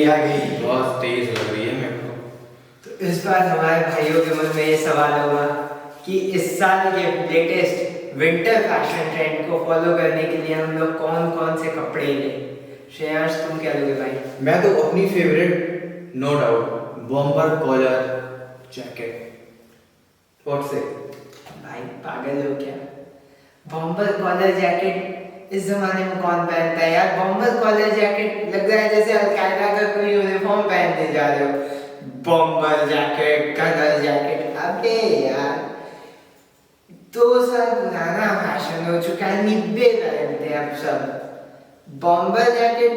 आ गई। बहुत तेज लग रही है मेरे को। तो इस बार हमारे भाइयों के मन में ये सवाल होगा कि इस साल के लेटेस्ट विंटर फैशन ट्रेंड को फॉलो करने के लिए हम लोग कौन कौन से कपड़े लें। श्रेयांश तुम क्या लोगे भाई? मैं तो अपनी favourite no doubt bomber collar jacket. What say? भाई पागल हो क्या? बॉम्बर कॉलर जैकेट इस जमाने में कौन पहनता है यार? बॉम्बर कॉलर जैकेट लग रहा है जैसे अलकायदा का कोई यूनिफॉर्म पहनने जा रहे हो। बॉम्बर जैकेट, कलर जैकेट, अबे यार 2 साल पुराना फैशन हो चुका है, निब्बे पहनते हैं अब सब। Bomber jacket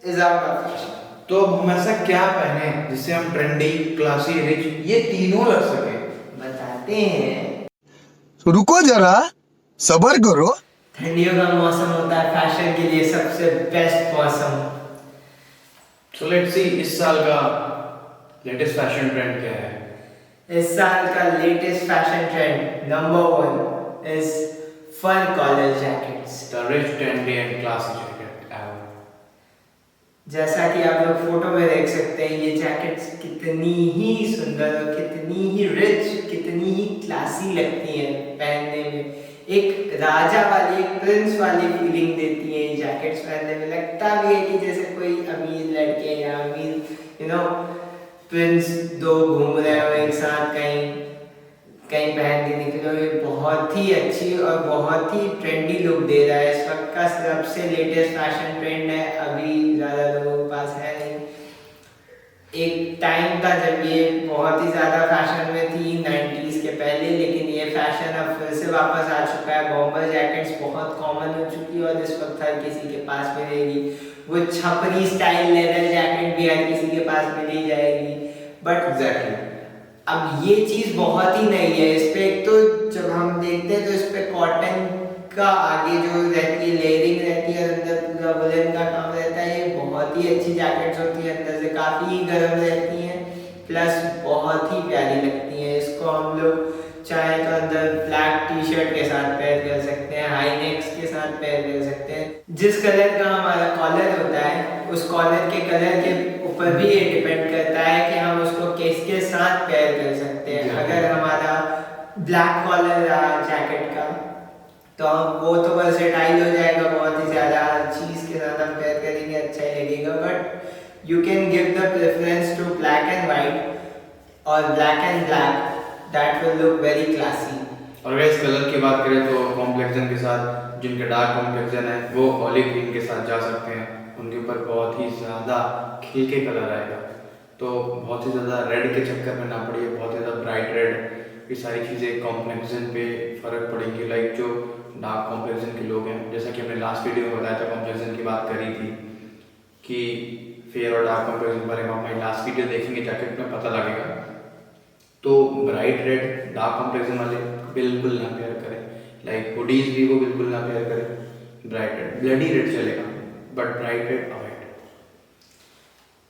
is out of fashion. तो अब हम ऐसा क्या पहने जिससे हम ट्रेंडी, क्लासी, रिच ये तीनों लग सके? बताते हैं। रुको जरा, सबर करो। ठंडियों का मौसम होता है फैशन के लिए सबसे बेस्ट मौसम। सो लेट्स सी इस साल का लेटेस्ट फैशन ट्रेंड क्या है। इस साल का latest fashion trend number 1 is fur collar jackets. The rich, trendy and classy jacket ever. जैसा कि आप लोग फोटो में देख सकते हैं, ये जैकेट्स कितनी ही सुंदर और कितनी ही रिच, कितनी ही क्लासी लगती हैं पहनने में। एक राजा वाली, एक प्रिंस वाली फीलिंग देती है ये जैकेट्स पहनने में। लगता भी है कि जैसे कोई अमीर लड़के या अमीर प्रिंस दो घूम रहे हो एक साथ कहीं कहीं पहन के निकले हो। ये बहुत ही अच्छी और बहुत ही ट्रेंडी लुक दे रहा है। इस वक्त का सबसे लेटेस्ट फैशन ट्रेंड है, अभी ज़्यादा लोगों के पास है नहीं। एक टाइम था जब ये बहुत ही ज़्यादा फैशन में थी 90s के पहले, लेकिन ये फैशन अब फिर से वापस आ चुका है। बॉम्बर जैकेट्स बहुत कॉमन हो चुकी है और इस वक्त हर किसी के पास मिलेगी। वो छपरी स्टाइल लेदर जैकेट भी हर किसी के पास मिल जाएगी। बट एग्जैक्टली अब ये चीज़ बहुत ही नई है। इस पे एक तो जब हम देखते हैं तो इस पे कॉटन का आगे जो रहती है लेयरिंग रहती है, अंदर पूरा वुलन का काम रहता है। ये बहुत ही अच्छी जैकेट्स होती है, अंदर से काफ़ी गर्म रहती हैं, प्लस बहुत ही प्यारी लगती हैं। इसको हम लोग चाहे तो अंदर ब्लैक टी शर्ट के साथ पेयर कर सकते हैं, हाई नेक्स के साथ पेयर कर सकते हैं। जिस कलर का हमारा कॉलर होता है उस कॉलर के कलर के ऊपर भी ये डिपेंड करता है कि हम उसको किसके साथ पेयर कर सकते हैं। अगर हमारा ब्लैक कॉलर रहा जैकेट का तो वो तो वर्सेटाइल हो जाएगा बहुत ही ज़्यादा, हर चीज़ के साथ हम पेयर करेंगे अच्छा ही लगेगा। But you can give the preference to black and white और black and black, that will look very classy. और अगर इस कलर की बात करें तो कॉम्प्लेक्शन के साथ जिनके डार्क कॉम्प्लेक्शन है वो ऑलिव ग्रीन के साथ जा सकते हैं। उनके ऊपर बहुत ही ज़्यादा खिल के कलर आएगा, तो बहुत ही ज़्यादा रेड के चक्कर में ना पड़िए, बहुत ही ज़्यादा ब्राइट रेड। ये सारी चीज़ें कॉम्प्लेक्शन पे फ़र्क पड़ेंगी। लाइक जो डार्क कॉम्प्लेक्शन के लोग हैं, जैसा कि हमने लास्ट वीडियो में बताया था, कॉम्प्लेक्शन की बात करी थी कि फेयर और डार्क कॉम्प्लेक्शन के बारे में हमारी लास्ट वीडियो देखेंगे जैकेट में पता लगेगा। तो ब्राइट रेड डार्क कॉम्प्लेक्शन वाले बिल्कुल ना पेयर करें। लाइक हुडीज भी वो बिल्कुल ना पेयर करें। ब्राइट रेड, ब्लडी रेड चलेगा बट ब्राइट रेड अवॉइड।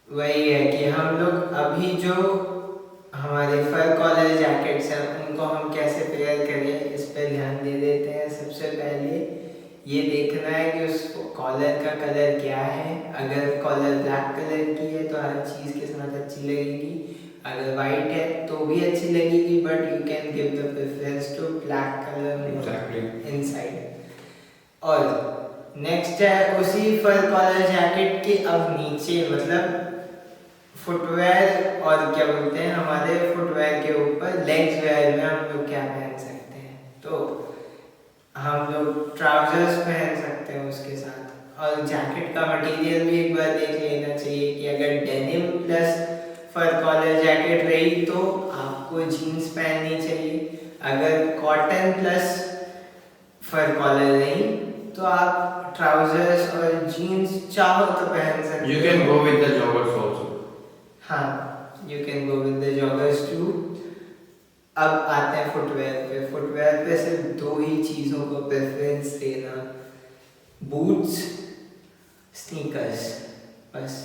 वही है कि हम लोग अभी जो हमारे फर कॉलर जैकेट्स हैं उनको हम कैसे पेयर करें इस पर ध्यान दे देते हैं। सबसे पहले ये देखना है कि उस कॉलर का कलर क्या है। अगर कॉलर ब्लैक कलर की है तो हर चीज़ के साथ अच्छी लगेगी, अगर वाइट है तो भी अच्छी लगेगी, but you can give the preference to black colour inside. और नेक्स्ट है उसी फर कॉलर जैकेट के अब नीचे, मतलब फुटवेयर और क्या बोलते हैं हमारे फुटवेयर के ऊपर लेग्स वेयर में हम लोग क्या पहन सकते हैं। तो हम लोग ट्राउजर्स पहन सकते हैं उसके साथ। और जैकेट का मटेरियल भी एक बार देख लेना चाहिए कि अगर डेनिम प्लस फर कॉलर जैकेट रही तो आपको जीन्स पहननी चाहिए। अगर कॉटन प्लस फर कॉलर रही तो आप ट्राउजर्स और जीन्स चाहो तो पहन सकते You can go with the joggers also. हाँ, you can go with the joggers too. अब आते हैं फुटवेयर पे। फुटवेयर पे सिर्फ 2 ही चीज़ों को प्रेफरेंस देना, बूट्स, स्नीकर्स, बस।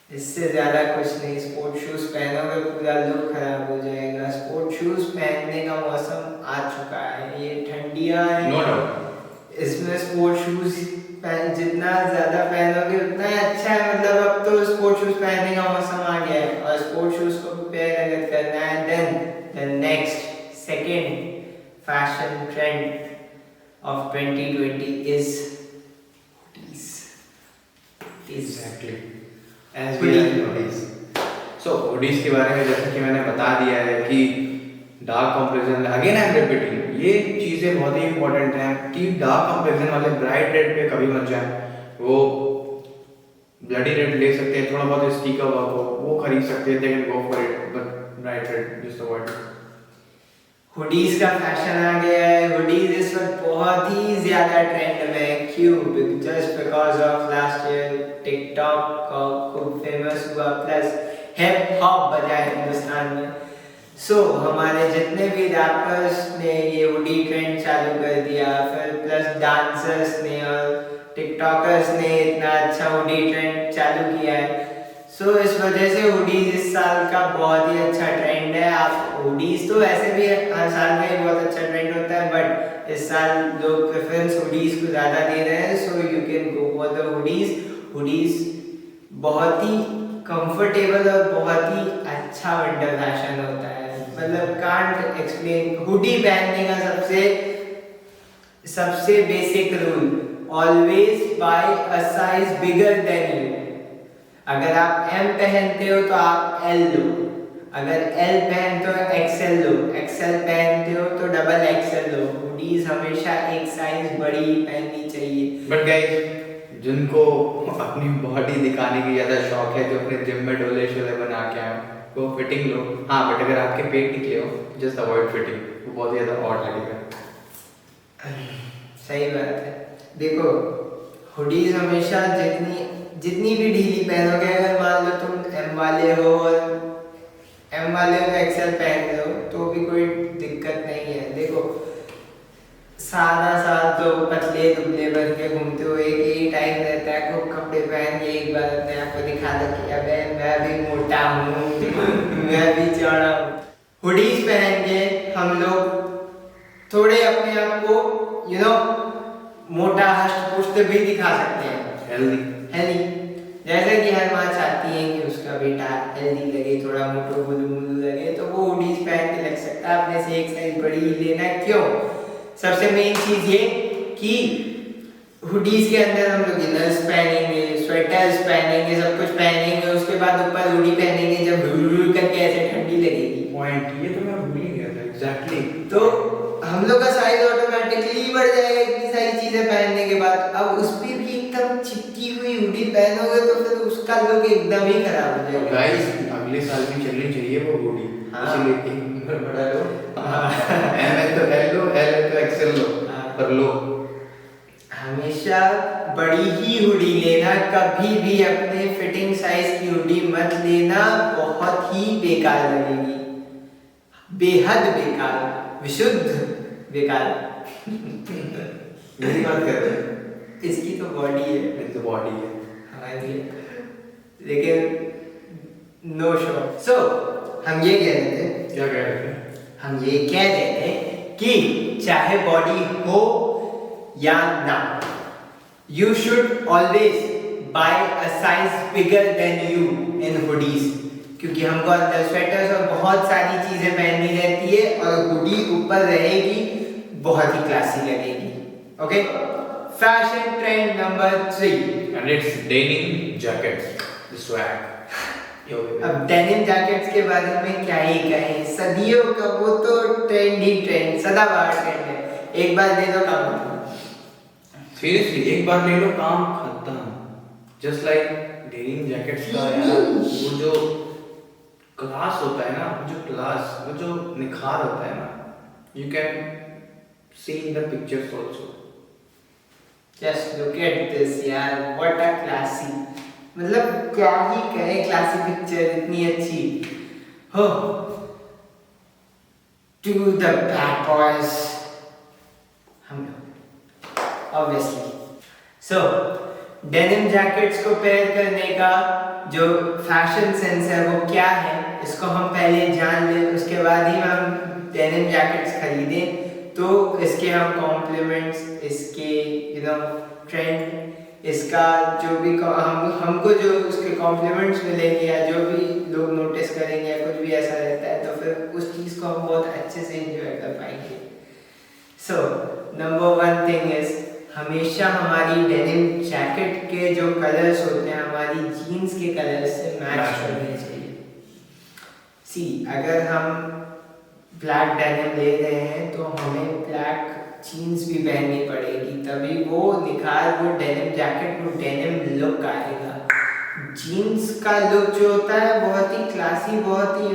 इससे ज़्यादा कुछ नहीं। स्पोर्ट शूज़ पहनोगे पूरा लुक खराब हो जाएगा। स्पोर्ट शूज़ पहनने का मौसम आ चुका है, ये ठंडियाँ हैं। No doubt. इसमें स्पोर्ट शूज़ जितना ज़्यादा पहनोगे उतना ही अच्छा है। मतलब अब तो पहनने का मौसम आ गया है और स्पोर्ट्स शूज को पेयर अगर करना है, then the next second fashion trend of 2020 is hoodies. Exactly as we are hoodies. So hoodies के बारे में जैसे कि मैंने बता दिया है कि dark complexion, again I am repeating, ये चीज़ें बहुत ही इंपॉर्टेंट हैं कि डार्क कॉम्प्लेक्शन वाले ब्राइट रेड पे कभी मत जाएं। वो ब्लडी रेड ले सकते हैं, थोड़ा बहुत स्टिकर वर्क हो वो खरीद सकते हैं, they can go for it, but bright red just avoid. Hoodies का फैशन आ गया है। हुडीज इस वक्त बहुत ही ज्यादा ट्रेंड में है। क्यों? Just because of last year TikTok का खूब फेमस हुआ, प्लस हिप हॉप बजा हिंदुस्तान में। सो हमारे जितने भी रैपर्स ने ये हुडी ट्रेंड चालू कर दिया, फिर प्लस डांसर्स ने और टिकटॉकर्स ने इतना अच्छा हुडी ट्रेंड चालू किया है। सो इस वजह से हुडीज इस साल का बहुत ही अच्छा ट्रेंड है। आप हुडीज तो वैसे भी हर साल में बहुत अच्छा ट्रेंड होता है, बट इस साल लोग प्रेफरेंस हुडीज को ज़्यादा दे रहे हैं। So you can go for the hoodies. Hoodies बहुत ही कंफर्टेबल और बहुत ही अच्छा विंटर फैशन होता है। मतलब कांट एक्सप्लेन। हुडी पहनने का सबसे basic rule, always buy a size bigger than you. अगर आप M पहनते हो तो आप L लो, अगर L पहनते हो XL लो, XL पहनते हो तो डबल XL लो। हुडीज हमेशा एक साइज बड़ी पहननी चाहिए। बट गाइस, जिनको अपनी बॉडी दिखाने की ज़्यादा शौक है, जो अपने जिम में डोले शोले बना के आए, वो फिटिंग लो। हाँ, बट अगर आपके पेट निकले हो, जस्ट अवॉइड फिटिंग, वो बहुत ज़्यादा ऑड लगेगा। सही बात है। देखो हुडीज हमेशा जितनी भी ढीली पहनोगे, अगर मान लो तुम M वाले हो और M वाले हो XL पहन रहे हो तो भी कोई दिक्कत नहीं है। देखो सारा साल तो पतले दुबले बन के घूमते हो, एक ही टाइम रहता है खूब कपड़े पहन के एक बार अपने आप को दिखा दो कि अबे मैं भी मोटा हूँ मैं भी चौड़ा हूँ। हुडीज पहन के हम लोग थोड़े अपने आप को मोटा हष्ट पुष्ट भी दिखा सकते हैं, हेल्दी। जैसे कि हर माँ चाहती है कि उसका बेटा हेल्दी लगे, थोड़ा मोटो बुलू लगे, तो वो हुडीज पहन के लग सकता है। अपने से एक साइज बड़ी ही लेना। क्यों? सबसे मेन चीज ये कि हुडीज के अंदर हम लोग इनर्स पहनेंगे, स्वेटर्स पहनेंगे, सब कुछ पहनेंगे, उसके बाद ऊपर हुडी पहनेंगे, जब हुड करके ऐसे ठंडी लगेगी। पॉइंट ये तो मैं भूल ही गया था। एग्जैक्टली। तो हम लोग का साइज ऑटोमेटिकली बढ़ जाएगा इतनी सारी चीजें पहनने के बाद। अब उस पे भी एकदम चिपकी हुई हुडी पहनोगे तो फिर उसका लुक एकदम ही खराब हो जाएगा। गाइस, अगले साल भी चलनी चाहिए वो हुडी। हाँ। इसलिए एक नंबर बड़ा लो। M है तो L लो, L है तो XL लो, पर लो। हमेशा बड़ी ही हुडी लेना, कभी भी अपने फिटिंग साइज की हुडी मत लेना, बहुत ही बेकार लगेगी, बेहद बेकार, विशुद्ध बेकार। मेरी बात कर रहे हैं। इसकी तो बॉडी है, मेरी तो बॉडी है हमारी, लेकिन नो शो। सो हम ये कह रहे थे, क्या कह रहे थे? हम ये कह रहे थे कि चाहे बॉडी हो या ना, you should always buy a size bigger than you in hoodies. क्योंकि हमको अंदर स्वेटर्स और बहुत सारी चीजें पहननी रहती है और हुडी ऊपर रहेगी, बहुत ही क्लासी लगेगी। Okay, fashion trend number 3 and it's denim jackets, the swag. अब डेनिम जैकेट्स के बारे में क्या ही कहें, सदियों का वो तो ट्रेंड ही ट्रेंड, सदाबहार ट्रेंड है। एक बार ले लो काम खत्म। सीरियसली, एक बार ले लो काम खत्म। जस्ट लाइक डेनिम जैकेट्स का यार, वो जो क्लास होता है ना, वो जो निखार होता है ना, you can see in the pictures also. Just look at this यार, व्हाट अ क्लासी, मतलब क्या ही कहें, क्लासी पिक्चर इतनी अच्छी हो। टू द बैड बॉयज हम लोग ऑब्वियसली। सो डेनिम जैकेट्स को पेयर करने का जो फैशन सेंस है वो क्या है, इसको हम पहले जान लें, उसके बाद ही हम डेनिम जैकेट्स खरीदें तो इसके हम कॉम्प्लीमेंट्स, इसके ट्रेंड, इसका जो भी हमको जो उसके कॉम्प्लीमेंट्स मिलेंगे या जो भी लोग नोटिस करेंगे या कुछ भी ऐसा रहता है, तो फिर उस चीज़ को हम बहुत अच्छे से एंजॉय कर पाएंगे। सो नंबर 1 थिंग इज, हमेशा हमारी डेनिम जैकेट के जो कलर्स होते हैं हमारी जीन्स के कलर से मैच करने चाहिए। सी, अगर हम ब्लैक डेनिम ले रहे हैं तो हमें ब्लैक जीन्स भी पहननी पड़ेगी, तभी वो निखार, वो डेनिम जैकेट, वो डेनिम लुक आएगा। जीन्स का लुक जो होता है बहुत ही क्लासी, बहुत ही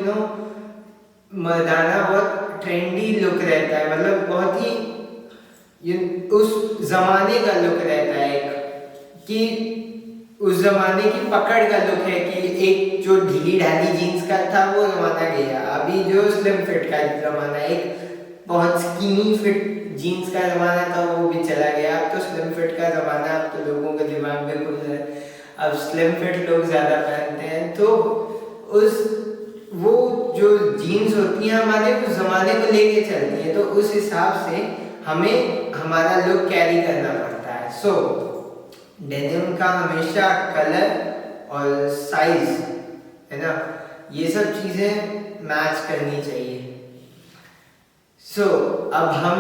मर्दाना, बहुत ट्रेंडी लुक रहता है, मतलब बहुत ही उस जमाने का लुक रहता है, कि उस जमाने की पकड़ का लुक है, कि एक जो ढीली ढाली जीन्स का था वो जमाना गया, अभी जो स्लिम फिट का जमाना, एक बहुत स्किनी फिट जीन्स का जमाना था वो भी चला गया, अब तो स्लिम फिट का जमाना, अब तो लोगों का दिमाग में खुल रहा है, अब स्लिम फिट लोग ज़्यादा पहनते हैं। तो वो जो जीन्स होती हैं हमारे उस ज़माने को लेके चलती है, तो उस हिसाब से हमें हमारा लुक कैरी करना पड़ता है। सो डेनिम का हमेशा कलर और साइज, है ना, ये सब चीज़ें मैच करनी चाहिए। सो अब हम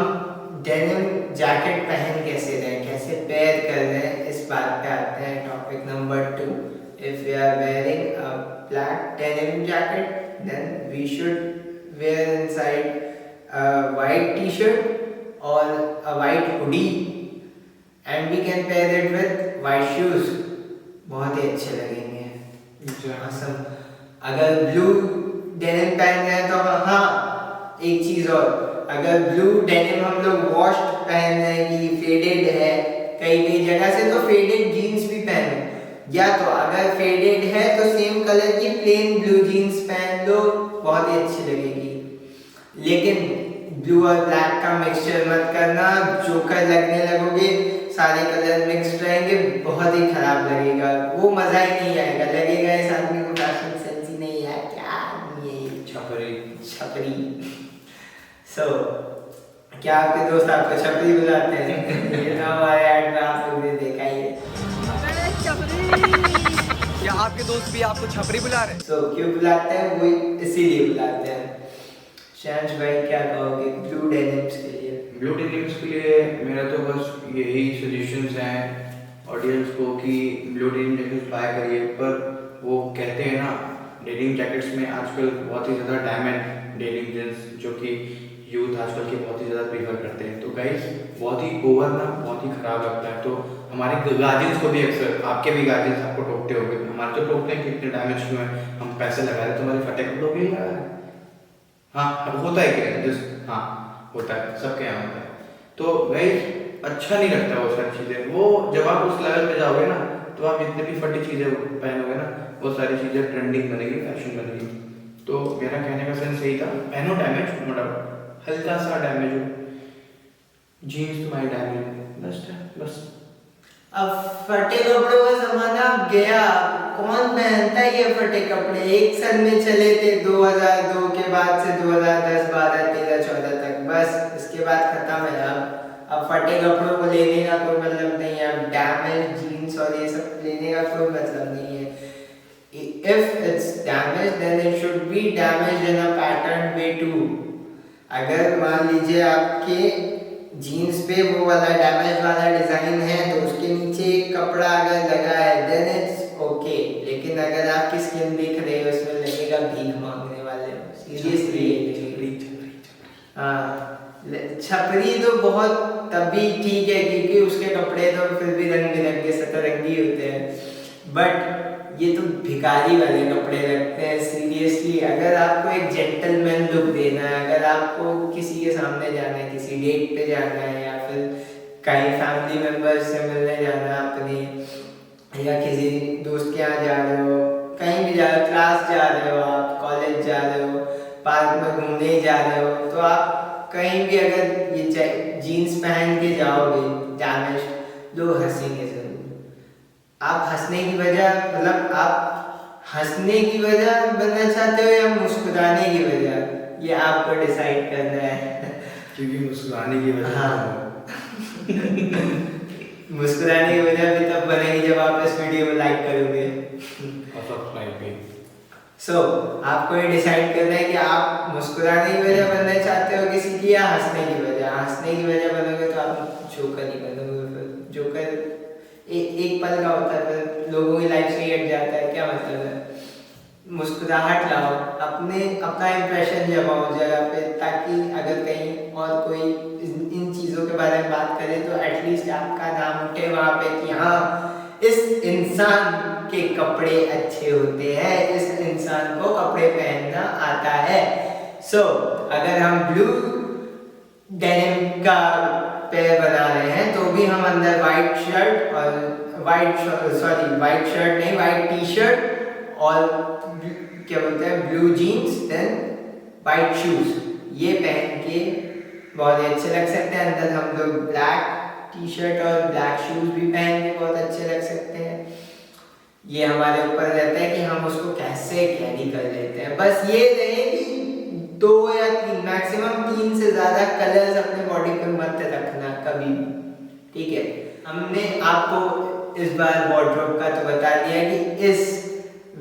डेनिम जैकेट पहन कैसे रहे हैं, कैसे पेयर कर रहे हैं, इस बात पे आते हैं। Topic number 2, if we are wearing a black denim jacket, then we should wear inside a white t-shirt or a white hoodie and we can pair it with white shoes, बहुत ही अच्छे लगेंगे। awesome। अगर blue denim पहन रहे हैं तो हाँ, एक चीज़ और, अगर ब्लू डेनिम हम लोग वॉश्ड पहन रहे हैं कि फेडेड है कई जगह से, तो फेडेड जीन्स भी पहनो, या तो अगर फेडेड है तो सेम कलर की प्लेन ब्लू जीन्स पहन लो, बहुत ही अच्छी लगेगी। लेकिन ब्लू और ब्लैक का मिक्सचर मत करना, जोकर लगने लगोगे, सारे कलर मिक्स रहेंगे, बहुत ही खराब लगेगा, वो मज़ा ही नहीं आएगा, लगेगा इस आदमी को फैशन सेंस ही नहीं है, क्या ये छपरी। सो क्या आपके दोस्त आपको छपरी बुलाते हैं? ये तो हमारे ऐड में आप लोग ने देखा ही है। क्या आपके दोस्त भी आपको छपरी बुला रहे हैं? सो क्यों बुलाते हैं? वो इसीलिए बुलाते हैं। शांश भाई क्या कहोगे ब्लू डेनिम्स के लिए? ब्लू डेनिम्स के लिए मेरा तो बस यही सजेशंस हैं ऑडियंस को कि ब्लू डेनिम जैकेट्स बाय करिए, पर वो कहते हैं ना, डेनिम जैकेट्स में आजकल बहुत ही ज़्यादा डायमंड डेनिम जींस, जो कि यूथ आजकल के बहुत ही ज़्यादा प्रीफर करते हैं, तो गाइस बहुत ही ओवर ना, बहुत ही ख़राब लगता है। तो हमारे गार्जियंस को भी अक्सर, आपके भी गार्जियंस आपको टोकते होंगे, हमारे तो टोकते हैं कि इतने डैमेज क्यों है, हम पैसे लगा रहे, तुम्हारे फटे कपड़ों के लिए लगा रहे। हाँ, अब होता है क्या, जस्ट हाँ होता है, सबके यहाँ होता है। तो गाइस अच्छा नहीं लगता वो सारी चीज़ें, वो जब आप उस लेवल पे जाओगे ना, तो आप जितने भी फटी चीज़ें पहनोगे ना, वो सारी चीज़ें ट्रेंडिंग बनेगी, फैशन बनेगी। तो मेरा कहने का सेंस यही था, पहनो डैमेज, नो डाउट, हल्का सा डैमेज हो, जीन्स तुम्हारी डैमेज बस। अब फटे कपड़ों का जमाना गया, कौन पहनता है ये फटे कपड़े? एक साल में चले थे 2002 के बाद से 2010, 12, 13, 14 तक, बस इसके बाद खत्म है। अब फटे कपड़ों को लेने का कोई मतलब नहीं है, अब डैमेज जीन्स और ये सब लेने का कोई मतलब नहीं है। If it's damaged, then it should be damaged in a patterned way too। अगर मान लीजिए आपके जीन्स पे वो वाला डैमेज वाला डिजाइन है, तो उसके नीचे एक कपड़ा अगर लगा है, देन इट्स ओके। लेकिन अगर आपकी स्किन दिख रही है, उसमें लगेगा भीख मांगने वाले, सीरियसली। हाँ, छपरी तो बहुत तभी ठीक है, क्योंकि उसके कपड़े तो फिर भी रंग बिरंगे सतरंगी होते हैं, बट ये तो भिखारी वाले कपड़े लगते हैं सीरियसली। अगर आपको एक जेंटलमैन लुक देना है, अगर आपको किसी के सामने जाना है, किसी डेट पे जाना है, या फिर कहीं फैमिली मेम्बर्स से मिलने जाना है अपने, या किसी दोस्त के यहाँ जा रहे हो, कहीं भी जा रहे हो, क्लास जा रहे हो, आप कॉलेज जा रहे हो, पार्क में घूमने जा रहे हो, तो आप कहीं भी अगर ये जीन्स पहन के जाओगे डैमेज, लोग हंसेंगे जरूर। आप हंसने की वजह, मतलब आप हंसने की वजह बनना चाहते हो या मुस्कुराने की वजह, ये आपको डिसाइड करना है। क्योंकि मुस्कुराने की वजह, हाँ मुस्कुराने की वजह भी तब बनेगी जब आप इस वीडियो को लाइक करोगे और सब्सक्राइब भी। सो आपको ये डिसाइड करना है कि आप मुस्कुराने की वजह बनना चाहते हो किसी की, या हंसने की वजह। हंसने की वजह बनोगे तो आप जोकर नहीं बनोगे, फिर जोकर एक पल का होता है, फिर लोगों की लाइफ से ही हट जाता है। क्या मतलब है, मुस्कुराहट लाओ, अपना इम्प्रेशन जमाओ जगह पे, ताकि अगर कहीं और कोई इन चीज़ों के बारे में बात करे तो एटलीस्ट आपका नाम उठे वहाँ पे कि हाँ, इस इंसान के कपड़े अच्छे होते हैं, इस इंसान को कपड़े पहनना आता है। सो अगर हम ब्लू डेनिम का पेयर बना रहे हैं तो भी हम अंदर वाइट शर्ट और वाइट टी शर्ट और क्या बोलते हैं blue jeans then white shoes, ये पहन के बहुत ही अच्छे लग सकते हैं। अंदर हम लोग ब्लैक टी शर्ट और ब्लैक शूज भी पहन के बहुत अच्छे लग सकते हैं। ये हमारे ऊपर रहता है कि हम उसको कैसे कैरी कर लेते हैं। बस ये रहे कि 2 या 3 मैक्सिमम 3 से ज़्यादा कलर्स अपने बॉडी पे मत रखना कभी भी, ठीक है। हमने आपको इस बार वार्डरोब का तो बता दिया कि इस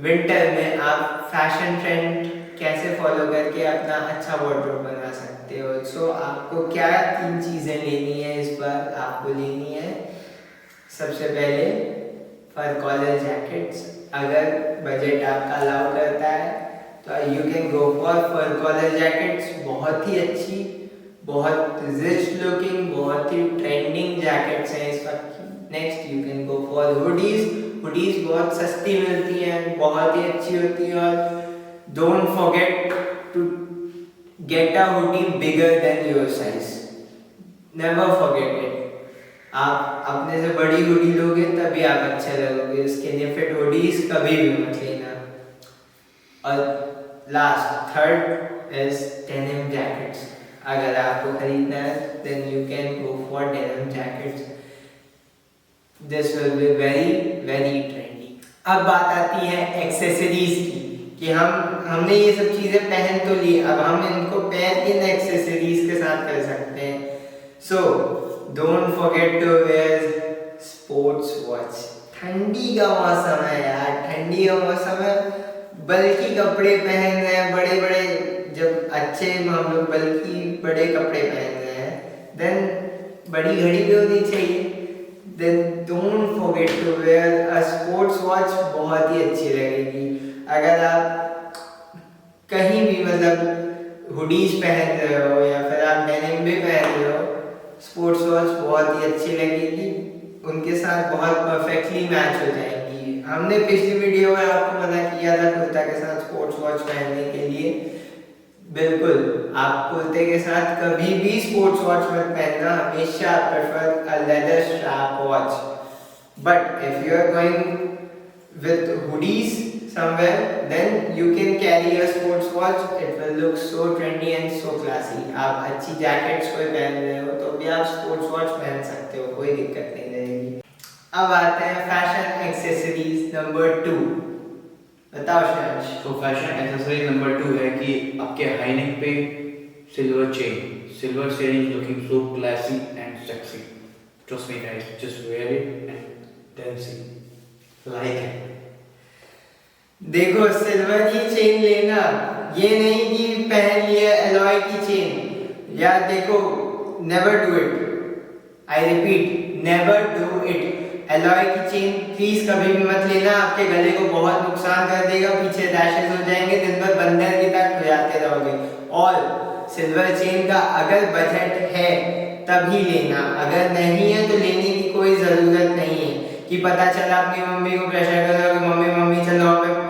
विंटर में आप फैशन ट्रेंड कैसे फॉलो करके अपना अच्छा वार्डरोब बना सकते हो। सो आपको क्या 3 चीज़ें लेनी है इस बार। आपको लेनी है सबसे पहले फर कॉलर जैकेट्स, अगर बजट आपका अलाउ करता है तो you can go for fur collar jackets. बहुत ही अच्छी, बहुत रिच लुकिंग, बहुत ही ट्रेंडिंग जैकेट्स हैं इस वक्त की। Next you can go for hoodies. Hoodies बहुत सस्ती मिलती हैं, बहुत ही अच्छी होती है। और don't forget to get a hoodie bigger than your size, never forget it. आप अपने से बड़ी हुडी लोगे तभी आप अच्छे लगोगे। स्किनी फिट हुडीज कभी भी मत लेना। और last third is denim jackets. अगर आपको खरीदना है then you can go for denim jackets, this will be very very trendy. अब बात आती है एक्सेसरीज की कि हमने ये सब चीज़ें पहन तो ली, अब हम इनको पेयर इन एक्सेसरीज के साथ कर सकते हैं। So don't forget to wear sports watch. ठंडी का मौसम है यार, ठंडी का मौसम है, बल्कि कपड़े पहन रहे हैं बड़े बड़े, जब अच्छे हम लोग बल्कि बड़े कपड़े पहन रहे हैं देन बड़ी घड़ी भी होनी चाहिए। Then don't forget to wear a sports watch, बहुत ही अच्छी लगेगी। अगर आप कहीं भी मतलब हुडीज पहन रहे हो या फिर आप डेनिम भी पहन रहे हो, स्पोर्ट्स वॉच बहुत ही अच्छी लगेगी, उनके साथ बहुत परफेक्टली मैच हो जाएगी। हमने पिछली वीडियो में आपको मना किया था कुर्ता के साथ स्पोर्ट्स वॉच पहनने के लिए। बिल्कुल, आप कुर्ते के साथ कभी भी स्पोर्ट्स वॉच मत पहनना, हमेशा prefer a leather strap watch. But if you are going with hoodies somewhere, then you can carry a sports watch. It will look so trendy and so classy. आप अच्छी जैकेट्स कोई पहन रहे हो तो भी आप स्पोर्ट्स वॉच पहन सकते हो, कोई दिक्कत नहीं रहेगी। अब आते हैं फैशन एक्सेसरीज नंबर 2। बताओ श्रेयांश। तो फैशन एक्सेसरीज नंबर 2 है कि आपके हाई नेक पे silver chain. Silver chain is looking so classy and sexy. Trust me guys, just wear it and then see like it. देखो, सिल्वर की चेन लेना, ये नहीं कि पहन लिया एलॉय की चेन। यार देखो, never do it, I repeat never do it. Alloy की चेन प्लीज कभी भी मत लेना, आपके गले को बहुत नुकसान कर देगा, पीछे रैशेस हो जाएंगे, दिन भर बंदर की तरह खुजाते रहोगे। और सिल्वर चेन का अगर बजट है तभी लेना, अगर नहीं है तो लेने की कोई ज़रूरत नहीं है कि पता चला अपनी मम्मी को प्रेशर कर रहे हो, मम्मी चलो हमें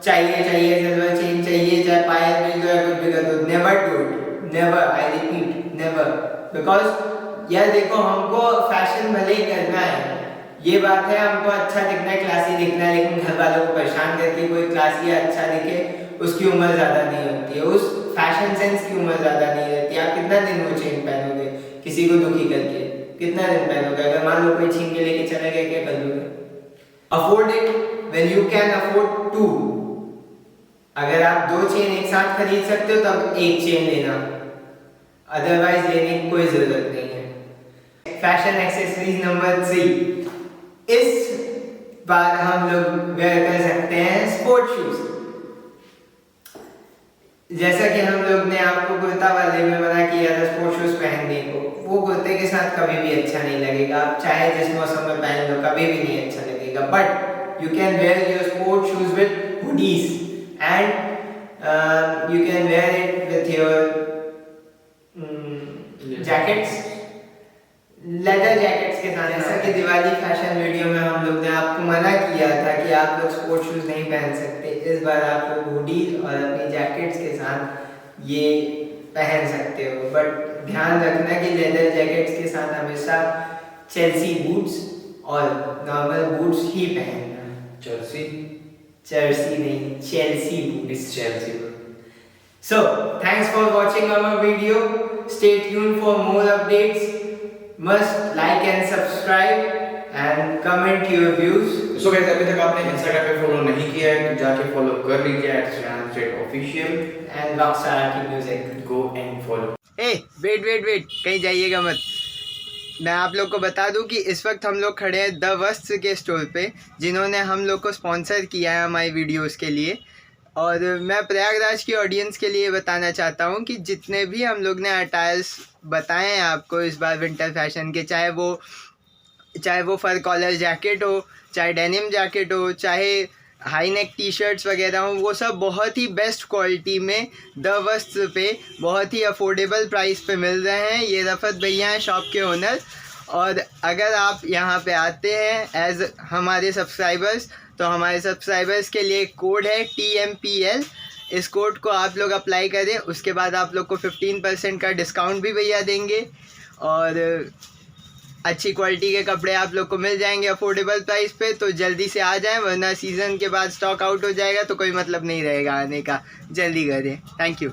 चाहिए सिल्वर चेन चाहिए, चाहे पायल मिल दो या कुछ भी कर दो। Never do it, never, I repeat never. Because यार देखो, हमको फैशन भले ही करना है, ये बात है, हमको अच्छा दिखना है, क्लासी दिखना है, लेकिन घर वालों को परेशान करके कोई क्लासी या अच्छा दिखे उसकी उम्र ज़्यादा नहीं होती है, उस फैशन सेंस की उम्र ज़्यादा नहीं रहती। आप कितना दिन वो चेन पहनोगे किसी को दुखी करके, कितना दिन पहनोगे? अगर मान लो कोई छीन के लेके चले गए, क्या कर दोगे? Afford it when you can afford to. अगर आप 2 चेन एक साथ खरीद सकते हो तब एक चेन लेना, अदरवाइज लेने की कोई जरूरत नहीं है। Fashion accessories number 3। इस बार हम लोग वेयर कर सकते हैं स्पोर्ट शूज। जैसा कि हम लोग ने आपको कुर्ता वाले में मना किया था स्पोर्ट शूज पहनने को, वो कुर्ते के साथ कभी भी अच्छा नहीं लगेगा। आप चाहे जिस मौसम में पहन लो कभी भी नहीं अच्छा लगेगा। But you can wear your sport shoes with hoodies and you can wear it with your jackets, leather jackets के साथ। जैसा कि दिवाली फैशन वीडियो में हम लोग ने आपको मना किया था कि आप लोग स्पोर्ट शूज नहीं पहन सकते, इस बार आप लोग हुडीज और अपनी जैकेट्स के साथ ये पहन सकते हो। बट ध्यान रखना कि लेदर जैकेट्स के साथ हमेशा चेल्सी बूट्स और नॉर्मल बूट्स ही पहनना। चेल्सी नहीं, Chelsea boots. So, thanks for watching our video. Stay tuned for more updates. Must like and subscribe and comment your views. So guys, अभी तक आपने इंस्टाग्राम पे फॉलो नहीं किया है तो जाके फॉलो कर लीजिए @ShreyanState_Official And Rockstar की music. Go and follow. Wait, कहीं जाइएगा मत। मैं आप लोग को बता दूं कि इस वक्त हम लोग खड़े हैं द वस्त्र के स्टोर पे, जिन्होंने हम लोग को स्पॉन्सर किया है हमारी वीडियोस के लिए। और मैं प्रयागराज की ऑडियंस के लिए बताना चाहता हूं कि जितने भी हम लोग ने अटायर्स बताए हैं आपको इस बार विंटर फैशन के, चाहे वो फर कॉलर जैकेट हो, चाहे डेनिम जैकेट हो, चाहे हाई नेक टी शर्ट्स वगैरह हो, वो सब बहुत ही बेस्ट क्वालिटी में द वस्त्र पे बहुत ही अफोर्डेबल प्राइस पे मिल रहे हैं। ये रफ़त भैया हैं शॉप के ओनर। और अगर आप यहाँ पे आते हैं एज हमारे सब्सक्राइबर्स, तो हमारे सब्सक्राइबर्स के लिए कोड है TMPL। इस कोड को आप लोग अप्लाई करें, उसके बाद आप लोग को 15% का डिस्काउंट भी भैया देंगे और अच्छी क्वालिटी के कपड़े आप लोग को मिल जाएंगे अफोर्डेबल प्राइस पे। तो जल्दी से आ जाएं, वरना सीज़न के बाद स्टॉक आउट हो जाएगा तो कोई मतलब नहीं रहेगा आने का। जल्दी करें। Thank you.